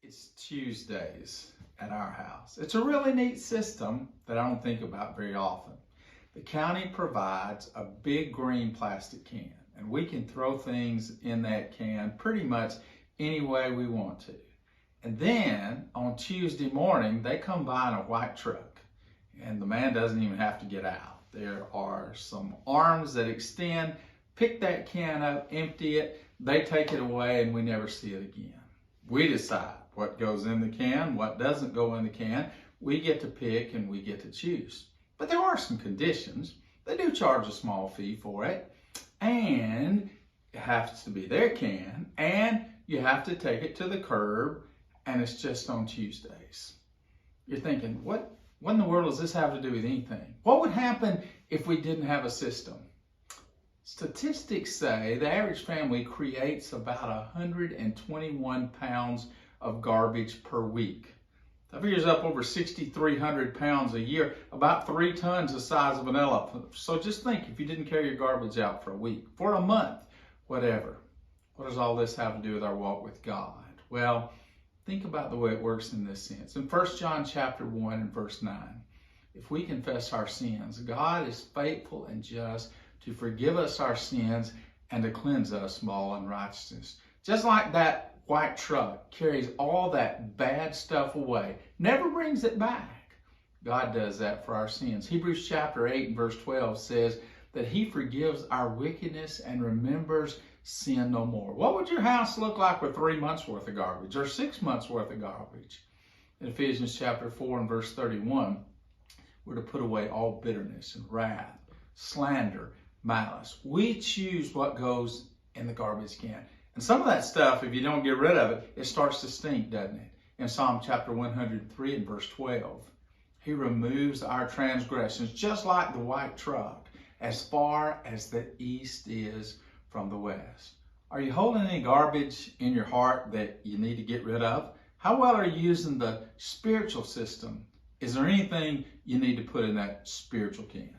It's Tuesdays at our house. It's a really neat system that I don't think about very often. The county provides a big green plastic can, and we can throw things in that can pretty much any way we want to. And then on Tuesday morning, they come by in a white truck, and the man doesn't even have to get out. There are some arms that extend, pick that can up, empty it, they take it away, and we never see it again. We decide what goes in the can, what doesn't go in the can. We get to pick and we get to choose. But there are some conditions. They do charge a small fee for it, and it has to be their can, and you have to take it to the curb, and it's just on Tuesdays. You're thinking, what in the world does this have to do with anything? What would happen if we didn't have a system? Statistics say the average family creates about 121 pounds of garbage per week. That figures up over 6,300 pounds a year, about 3 tons the size of an elephant. So just think, if you didn't carry your garbage out for a week, for a month, whatever. What does all this have to do with our walk with God? Well, think about the way it works in this sense. In 1 John chapter 1 and verse 9, if we confess our sins, God is faithful and just to forgive us our sins and to cleanse us from all unrighteousness. Just like that white truck carries all that bad stuff away, never brings it back. God does that for our sins. Hebrews chapter 8 and verse 12 says that He forgives our wickedness and remembers sin no more. What would your house look like with 3 months worth of garbage or 6 months worth of garbage? In Ephesians chapter 4 and verse 31, we're to put away all bitterness and wrath, slander, malice. We choose what goes in the garbage can. And some of that stuff, if you don't get rid of it, it starts to stink, doesn't it? In Psalm chapter 103 and verse 12, He removes our transgressions, just like the white truck, as far as the east is from the west. Are you holding any garbage in your heart that you need to get rid of? How well are you using the spiritual system? Is there anything you need to put in that spiritual can?